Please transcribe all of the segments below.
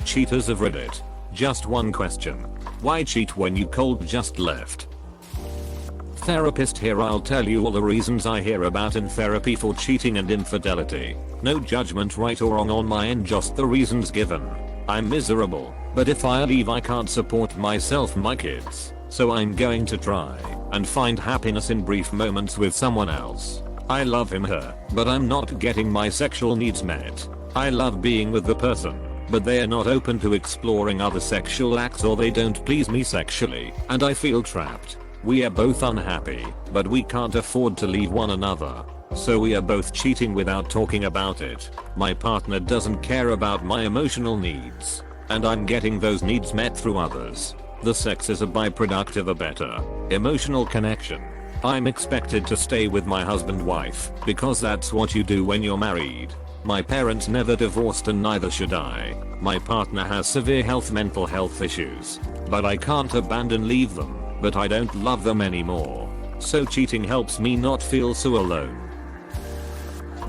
cheaters of Reddit. Just one question. Why cheat when you cold just left? Therapist here. I'll tell you all the reasons I hear about in therapy for cheating and infidelity. No judgment right or wrong on my end, just the reasons given. I'm miserable, but if I leave I can't support myself, my kids, so I'm going to try and find happiness in brief moments with someone else. I love him, her, but I'm not getting my sexual needs met. I love being with the person, but they are not open to exploring other sexual acts or they don't please me sexually, and I feel trapped. We are both unhappy, but we can't afford to leave one another. So we are both cheating without talking about it. My partner doesn't care about my emotional needs, and I'm getting those needs met through others. The sex is a byproduct of a better emotional connection. I'm expected to stay with my husband/wife because that's what you do when you're married. My parents never divorced and neither should I. My partner has severe mental health issues, but I can't leave them. But I don't love them anymore. So cheating helps me not feel so alone.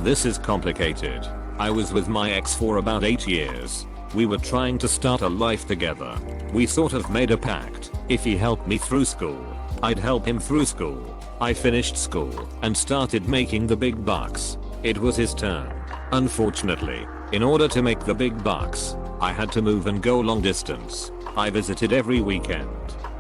This is complicated. I was with my ex for about 8 years. We were trying to start a life together. We sort of made a pact. If he helped me through school, I'd help him through school. I finished school and started making the big bucks. It was his turn. Unfortunately, in order to make the big bucks, I had to move and go long distance. I visited every weekend.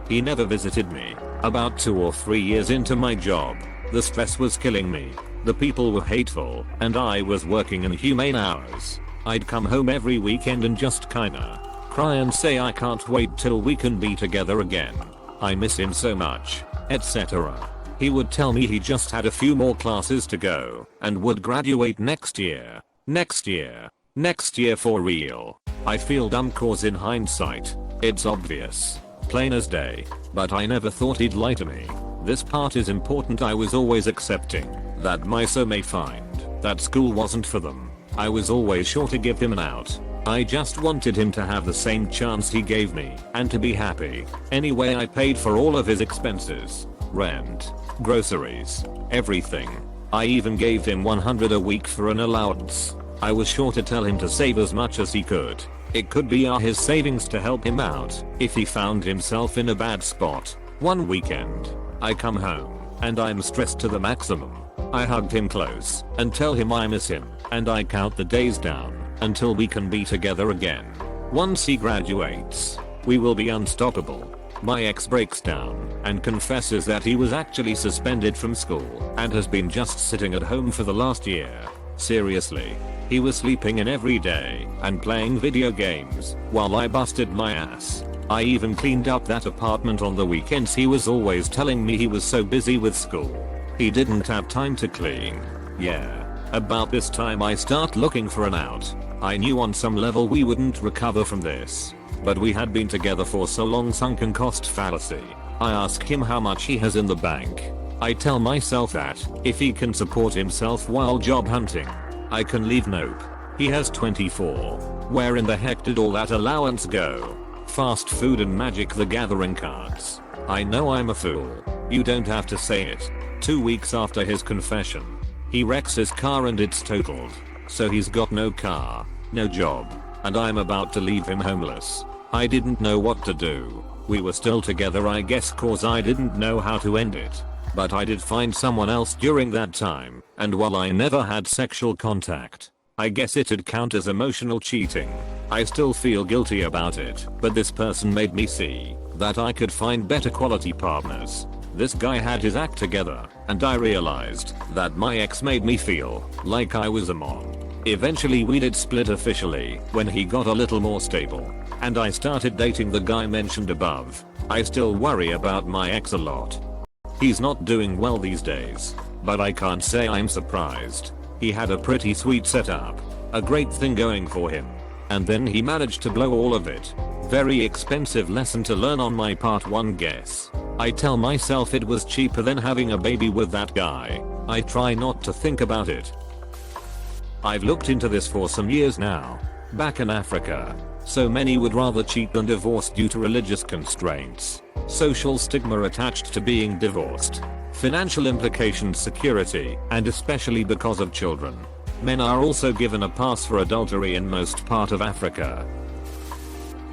He never visited me. About 2 or 3 years into my job, the stress was killing me. The people were hateful, and I was working inhumane hours. I'd come home every weekend and just kinda cry and say I can't wait till we can be together again. I miss him so much, etc. He would tell me he just had a few more classes to go and would graduate next year. Next year for real. I feel dumb cause in hindsight, it's obvious. Plain as day, but I never thought he'd lie to me. This part is important. I was always accepting that my soulmate find that school wasn't for them. I was always sure to give him an out. I just wanted him to have the same chance he gave me and to be happy. Anyway, I paid for all of his expenses, rent, groceries, everything. I even gave him $100 a week for an allowance. I was sure to tell him to save as much as he could. It could be his savings to help him out if he found himself in a bad spot. One weekend, I come home and I'm stressed to the maximum. I hugged him close and tell him I miss him, and I count the days down until we can be together again. Once he graduates, we will be unstoppable. My ex breaks down and confesses that he was actually suspended from school and has been just sitting at home for the last year. Seriously. He was sleeping in every day and playing video games while I busted my ass. I even cleaned up that apartment on the weekends. He was always telling me he was so busy with school, he didn't have time to clean. Yeah. About this time I start looking for an out. I knew on some level we wouldn't recover from this, but we had been together for so long. Sunken cost fallacy. I ask him how much he has in the bank. I tell myself that if he can support himself while job hunting, I can leave. Nope. He has 24. Where in the heck did all that allowance go? Fast food and Magic the Gathering cards. I know I'm a fool. You don't have to say it. 2 weeks after his confession, he wrecks his car and it's totaled. So he's got no car, no job, and I'm about to leave him homeless. I didn't know what to do. We were still together, I guess, cause I didn't know how to end it. But I did find someone else during that time, and while I never had sexual contact, I guess it'd count as emotional cheating. I still feel guilty about it, but this person made me see that I could find better quality partners. This guy had his act together, and I realized that my ex made me feel like I was a mom. Eventually we did split officially when he got a little more stable, and I started dating the guy mentioned above. I still worry about my ex a lot. He's not doing well these days, but I can't say I'm surprised. He had a pretty sweet setup, a great thing going for him, and then he managed to blow all of it. Very expensive lesson to learn on my part, one guess. I tell myself it was cheaper than having a baby with that guy. I try not to think about it. I've looked into this for some years now. Back in Africa, so many would rather cheat than divorce due to religious constraints, social stigma attached to being divorced, financial implications, security, and especially because of children. Men are also given a pass for adultery in most part of Africa.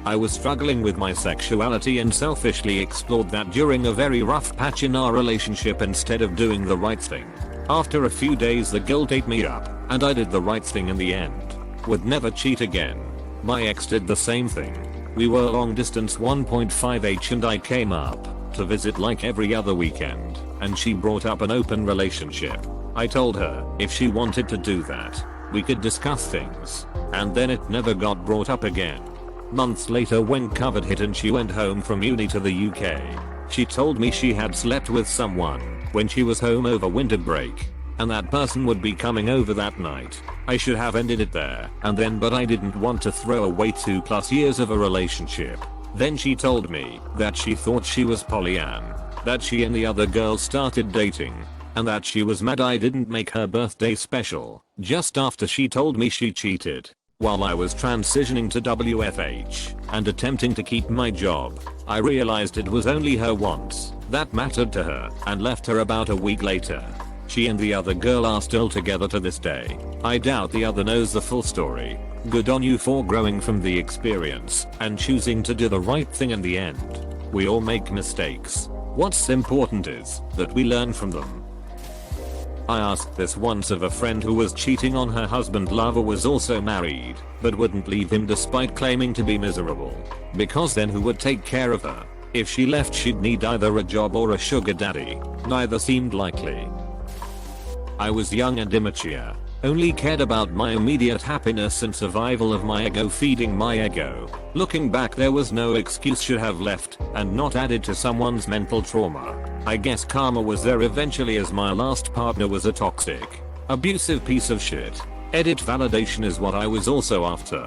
I was struggling with my sexuality and selfishly explored that during a very rough patch in our relationship instead of doing the right thing. After a few days the guilt ate me up, and I did the right thing in the end. Would never cheat again. My ex did the same thing. We were long distance 1.5h and I came up to visit like every other weekend, and she brought up an open relationship. I told her if she wanted to do that, we could discuss things, and then it never got brought up again. Months later when COVID hit and she went home from uni to the UK, she told me she had slept with someone when she was home over winter break, and that person would be coming over that night. I should have ended it there and then, but I didn't want to throw away 2+ years of a relationship. Then she told me that she thought she was Pollyann, that she and the other girl started dating, and that she was mad I didn't make her birthday special. Just after she told me she cheated, while I was transitioning to WFH and attempting to keep my job, I realized it was only her wants that mattered to her and left her about a week later. She and the other girl are still together to this day. I doubt the other knows the full story. Good on you for growing from the experience and choosing to do the right thing in the end. We all make mistakes. What's important is that we learn from them. I asked this once of a friend who was cheating on her husband. Lover was also married, but wouldn't leave him despite claiming to be miserable. Because then who would take care of her? If she left she'd need either a job or a sugar daddy. Neither seemed likely. I was young and immature, only cared about my immediate happiness and survival of my ego, feeding my ego. Looking back, there was no excuse. Should have left and not added to someone's mental trauma. I guess karma was there eventually, as my last partner was a toxic, abusive piece of shit. Edit validation is what I was also after.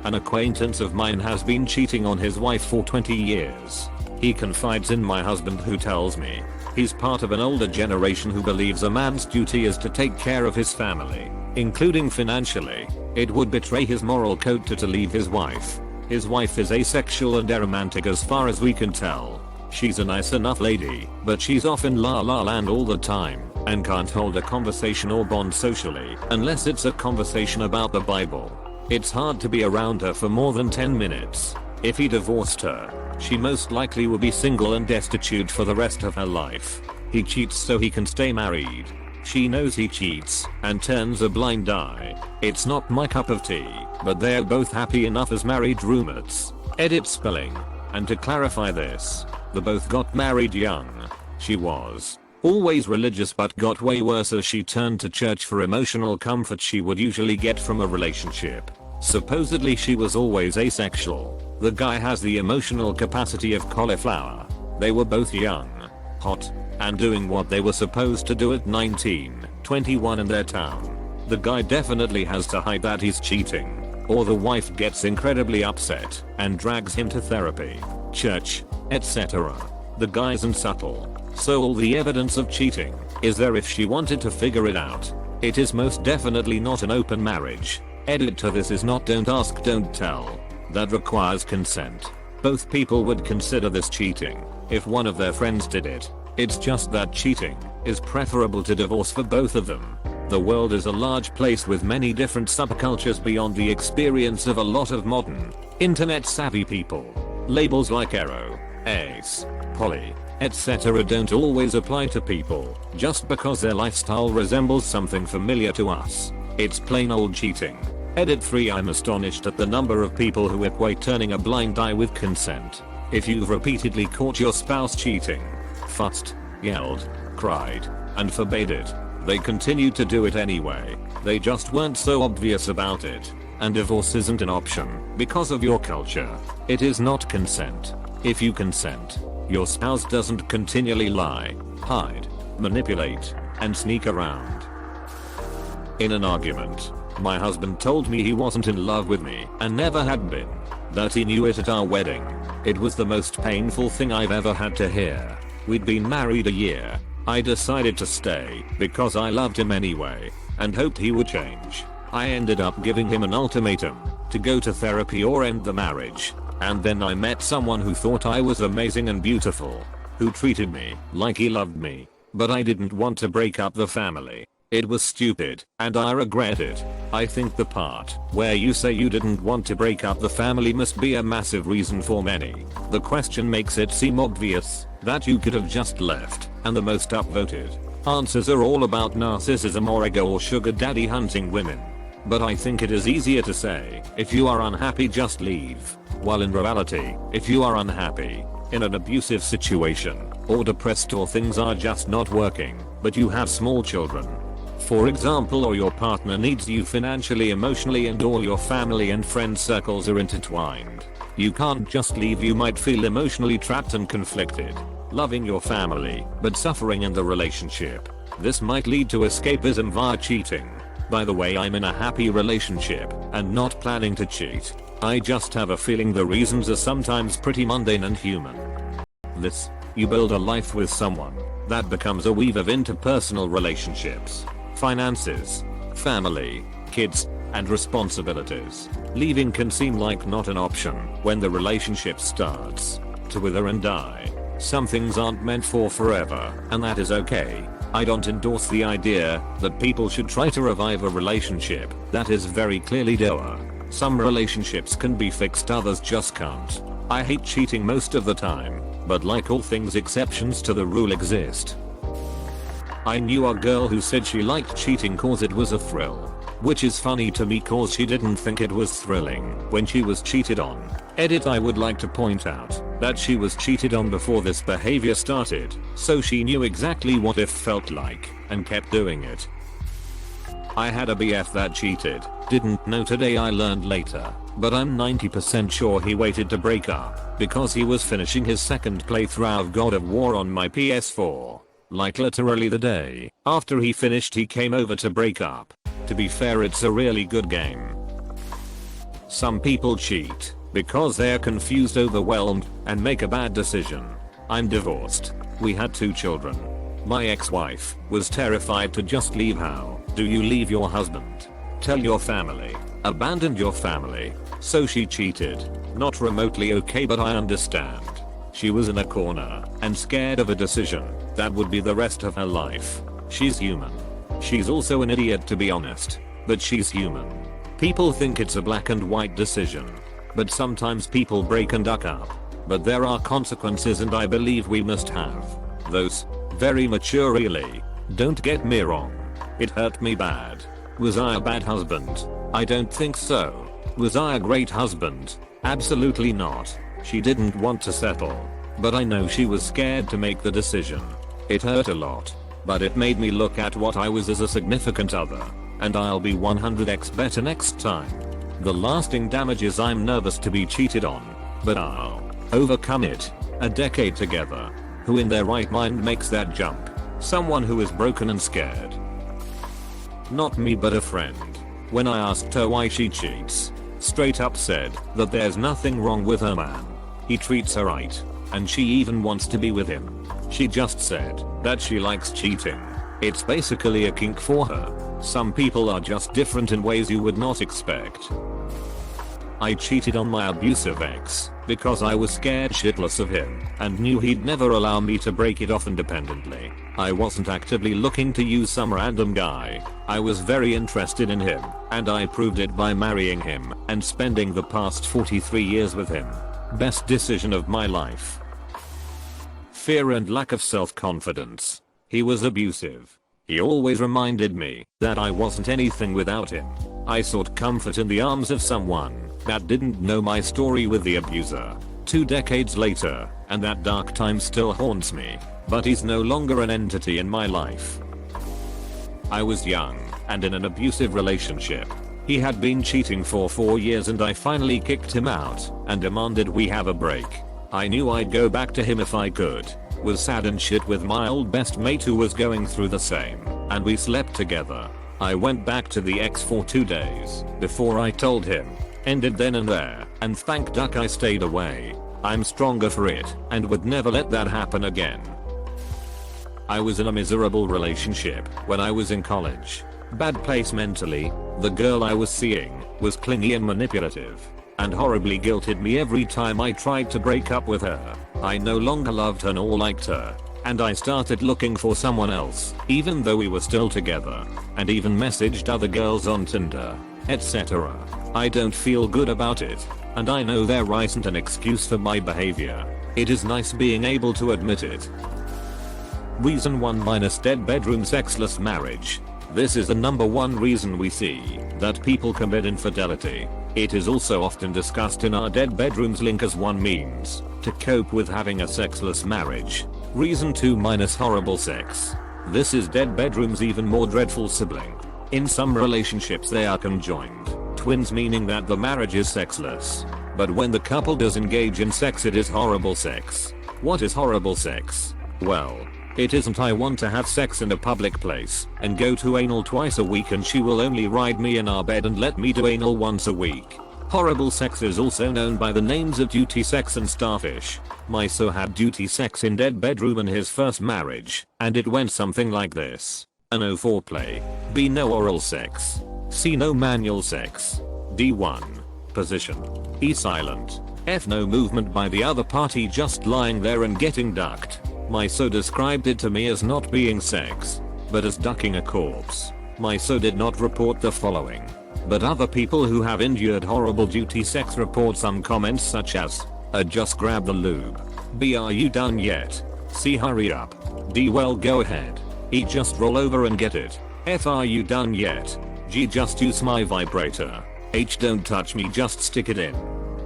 An acquaintance of mine has been cheating on his wife for 20 years. He confides in my husband, who tells me he's part of an older generation who believes a man's duty is to take care of his family, including financially. It would betray his moral code to leave his wife. His wife is asexual and aromantic as far as we can tell. She's a nice enough lady, but she's off in la la land all the time and can't hold a conversation or bond socially unless it's a conversation about the Bible. It's hard to be around her for more than 10 minutes. If he divorced her, she most likely will be single and destitute for the rest of her life. He cheats so he can stay married. She knows he cheats and turns a blind eye. It's not my cup of tea, but they're both happy enough as married roommates. Edit spelling. And to clarify this, they both got married young. She was always religious but got way worse as she turned to church for emotional comfort she would usually get from a relationship. Supposedly she was always asexual. The guy has the emotional capacity of cauliflower. They were both young, hot, and doing what they were supposed to do at 19, 21 in their town. The guy definitely has to hide that he's cheating, or the wife gets incredibly upset and drags him to therapy, church, etc. The guy isn't subtle, so all the evidence of cheating is there if she wanted to figure it out. It is most definitely not an open marriage. Edit to this is not don't ask don't tell. That requires consent. Both people would consider this cheating if one of their friends did it. It's just that cheating is preferable to divorce for both of them. The world is a large place with many different subcultures beyond the experience of a lot of modern, internet savvy people. Labels like hetero, ace, poly, etc. don't always apply to people just because their lifestyle resembles something familiar to us. It's plain old cheating. Edit 3. I'm astonished at the number of people who equate turning a blind eye with consent. If you've repeatedly caught your spouse cheating, fussed, yelled, cried, and forbade it, they continued to do it anyway. They just weren't so obvious about it. And divorce isn't an option because of your culture. It is not consent. If you consent, your spouse doesn't continually lie, hide, manipulate, and sneak around. In an argument, my husband told me he wasn't in love with me and never had been. That he knew it at our wedding. It was the most painful thing I've ever had to hear. We'd been married a year. I decided to stay because I loved him anyway and hoped he would change. I ended up giving him an ultimatum to go to therapy or end the marriage. And then I met someone who thought I was amazing and beautiful, who treated me like he loved me, but I didn't want to break up the family. It was stupid, and I regret it. I think the part where you say you didn't want to break up the family must be a massive reason for many. The question makes it seem obvious that you could have just left, and the most upvoted answers are all about narcissism or ego or sugar daddy hunting women. But I think it is easier to say, if you are unhappy just leave, while in reality, if you are unhappy in an abusive situation, or depressed or things are just not working, but you have small children, for example, or your partner needs you financially, emotionally, and all your family and friend circles are intertwined, you can't just leave. You might feel emotionally trapped and conflicted, loving your family, but suffering in the relationship. This might lead to escapism via cheating. By the way, I'm in a happy relationship and not planning to cheat. I just have a feeling the reasons are sometimes pretty mundane and human. You build a life with someone that becomes a weave of interpersonal relationships, finances, family, kids, and responsibilities. Leaving can seem like not an option when the relationship starts to wither and die. Some things aren't meant for forever, and that is okay. I don't endorse the idea that people should try to revive a relationship that is very clearly dour. Some relationships can be fixed, others just can't. I hate cheating most of the time, but like all things, exceptions to the rule exist. I knew a girl who said she liked cheating cause it was a thrill. Which is funny to me cause she didn't think it was thrilling when she was cheated on. Edit: I would like to point out that she was cheated on before this behavior started, so she knew exactly what it felt like and kept doing it. I had a BF that cheated. Didn't know today, I learned later, but I'm 90% sure he waited to break up because he was finishing his second playthrough of God of War on my PS4. Like literally the day after he finished, he came over to break up. To be fair, it's a really good game. Some people cheat because they're confused, overwhelmed, and make a bad decision. I'm divorced. We had 2 children. My ex-wife was terrified to just leave. How do you leave your husband? Tell your family. Abandon your family. So she cheated. Not remotely okay, but I understand. She was in a corner and scared of a decision that would be the rest of her life. She's human. She's also an idiot, to be honest, but she's human. People think it's a black and white decision, but sometimes people break and duck up. But there are consequences, and I believe we must have those very maturely. Don't get me wrong. It hurt me bad. Was I a bad husband? I don't think so. Was I a great husband? Absolutely not. She didn't want to settle, but I know she was scared to make the decision. It hurt a lot, but it made me look at what I was as a significant other, and I'll be 100x better next time. The lasting damage is I'm nervous to be cheated on, but I'll overcome it. A decade together. Who in their right mind makes that jump? Someone who is broken and scared. Not me, but a friend. When I asked her why she cheats, straight up said that there's nothing wrong with her man. He treats her right, and she even wants to be with him. She just said that she likes cheating. It's basically a kink for her. Some people are just different in ways you would not expect. I cheated on my abusive ex because I was scared shitless of him and knew he'd never allow me to break it off independently. I wasn't actively looking to use some random guy. I was very interested in him, and I proved it by marrying him and spending the past 43 years with him. Best decision of my life. Fear and lack of self-confidence. He was abusive. He always reminded me that I wasn't anything without him. I sought comfort in the arms of someone that didn't know my story with the abuser. 2 decades later, and that dark time still haunts me, but he's no longer an entity in my life. I was young and in an abusive relationship. He had been cheating for 4 years, and I finally kicked him out and demanded we have a break. I knew I'd go back to him if I could. Was sad and shit with my old best mate who was going through the same, and we slept together. I went back to the ex for 2 days before I told him. Ended then and there, and thank duck I stayed away. I'm stronger for it and would never let that happen again. I was in a miserable relationship when I was in college. Bad place mentally. The girl I was seeing was clingy and manipulative, and horribly guilted me every time I tried to break up with her. I no longer loved her nor liked her. and I started looking for someone else, even though we were still together, and even messaged other girls on Tinder, etc. I don't feel good about it, and I know there isn't an excuse for my behavior. It is nice being able to admit it. Reason 1 - dead bedroom sexless marriage. This is the number one reason we see that people commit infidelity. It is also often discussed in our dead bedrooms link as one means to cope with having a sexless marriage. Reason 2 - horrible sex. This is dead bedroom's even more dreadful sibling. In some relationships they are conjoined twins, meaning that the marriage is sexless. But when the couple does engage in sex, it is horrible sex. What is horrible sex? Well, it isn't I want to have sex in a public place and go to anal twice a week and she will only ride me in our bed and let me do anal once a week. Horrible sex is also known by the names of duty sex and starfish. My so had duty sex in dead bedroom in his first marriage, and it went something like this. A no foreplay. B no oral sex. C no manual sex. D1. Position. E silent. F no movement by the other party, just lying there and getting ducked. My so described it to me as not being sex, but as ducking a corpse. My so did not report the following, but other people who have endured horrible duty sex report some comments such as, just grab the lube. B are you done yet? C hurry up. D well go ahead. E just roll over and get it. F are you done yet? G just use my vibrator. H don't touch me, just stick it in.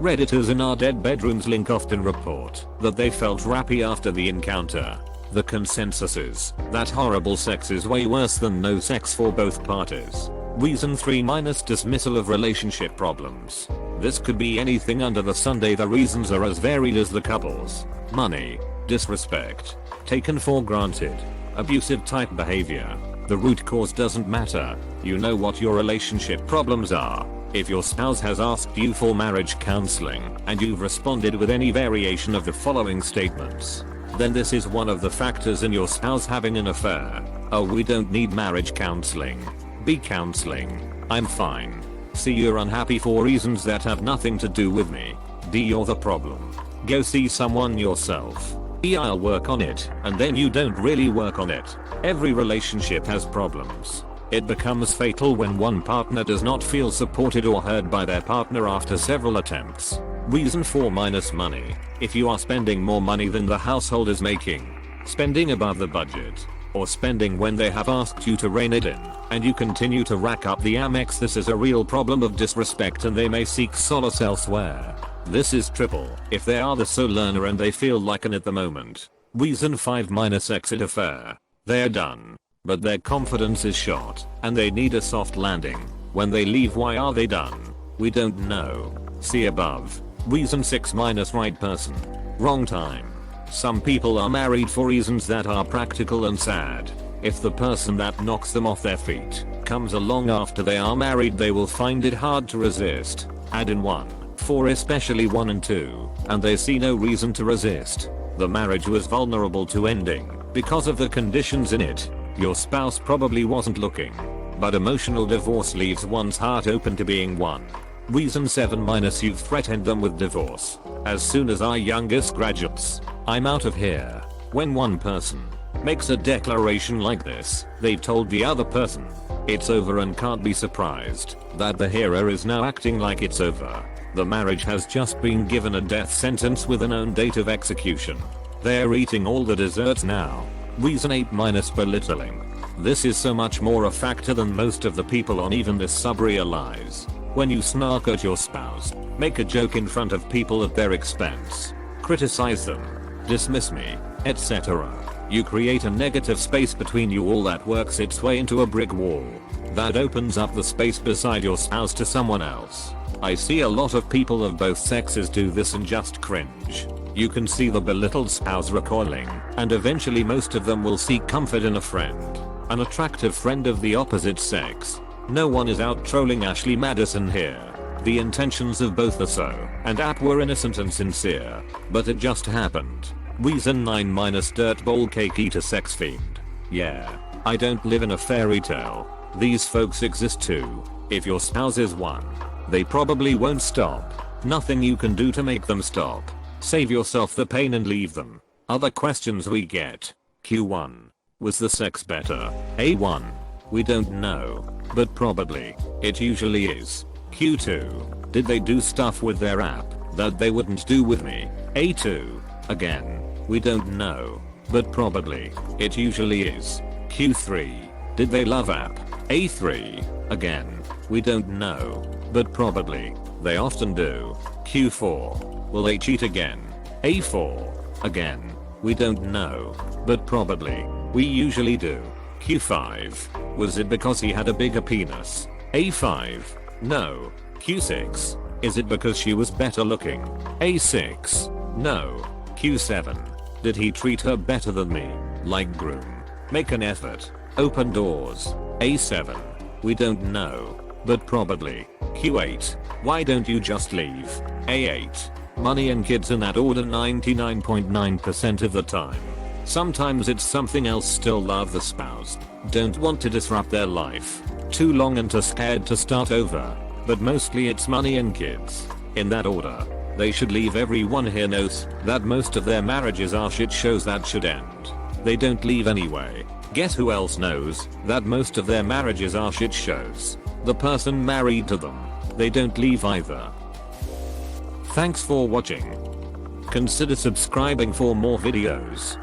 Redditors in our dead bedrooms link often report that they felt rappy after the encounter. The consensus is that horrible sex is way worse than no sex for both parties. Reason 3 - dismissal of relationship problems. This could be anything under the sun. The reasons are as varied as the couples. Money, disrespect, taken for granted, abusive type behavior. The root cause doesn't matter. You know what your relationship problems are. If your spouse has asked you for marriage counseling and you've responded with any variation of the following statements, then this is one of the factors in your spouse having an affair. Oh, we don't need marriage counseling. B counseling. I'm fine. C you're unhappy for reasons that have nothing to do with me. D you're the problem. Go see someone yourself. E I'll work on it, and then you don't really work on it. Every relationship has problems. It becomes fatal when one partner does not feel supported or heard by their partner after several attempts. Reason 4 - money. If you are spending more money than the household is making, spending above the budget, or spending when they have asked you to rein it in, and you continue to rack up the Amex, this is a real problem of disrespect and they may seek solace elsewhere. This is triple if they are the sole learner and they feel like an at the moment. Reason 5 - exit affair. They're done, but their confidence is shot and they need a soft landing. When they leave, why are they done? We don't know. See above. Reason 6 - right person, wrong time. Some people are married for reasons that are practical and sad. If the person that knocks them off their feet comes along after they are married, they will find it hard to resist. Add in 1, 4 especially 1 and 2, and they see no reason to resist. The marriage was vulnerable to ending because of the conditions in it. Your spouse probably wasn't looking, but emotional divorce leaves one's heart open to being won. Reason 7 - you've threatened them with divorce. As soon as our youngest graduates, I'm out of here. When one person makes a declaration like this, they've told the other person it's over and can't be surprised that the hearer is now acting like it's over. The marriage has just been given a death sentence with a known date of execution. They're eating all the desserts now. Reason 8 - belittling. This is so much more a factor than most of the people on even this sub realize. When you snark at your spouse, make a joke in front of people at their expense, criticize them, dismiss me, etc., you create a negative space between you all that works its way into a brick wall that opens up the space beside your spouse to someone else. I see a lot of people of both sexes do this and just cringe. You can see the belittled spouse recoiling, and eventually most of them will seek comfort in a friend, an attractive friend of the opposite sex. No one is out trolling Ashley Madison here. The intentions of both the so and app were innocent and sincere, but it just happened. Reason 9 - dirtball cake eater sex fiend. Yeah, I don't live in a fairy tale. These folks exist too. If your spouse is one, they probably won't stop. Nothing you can do to make them stop. Save yourself the pain and leave them. Other questions we get. Q1. Was the sex better? A1. We don't know, but probably. It usually is. Q2. Did they do stuff with their app that they wouldn't do with me? A2. Again. We don't know, but probably. It usually is. Q3. Did they love app? A3. Again. We don't know, but probably. They often do. Q4. Will they cheat again? A4. Again. We don't know, but probably. We usually do. Q5. Was it because he had a bigger penis? A5. No. Q6. Is it because she was better looking? A6. No. Q7. Did he treat her better than me? Like groom. Make an effort. Open doors. A7. We don't know, but probably. Q8. Why don't you just leave? A8. Money and kids in that order 99.9% of the time. Sometimes it's something else. Still love the spouse. Don't want to disrupt their life. Too long and too scared to start over. But mostly it's money and kids. In that order. They should leave. Everyone here knows that most of their marriages are shit shows that should end. They don't leave anyway. Guess who else knows that most of their marriages are shit shows? The person married to them. They don't leave either. Thanks for watching. Consider subscribing for more videos.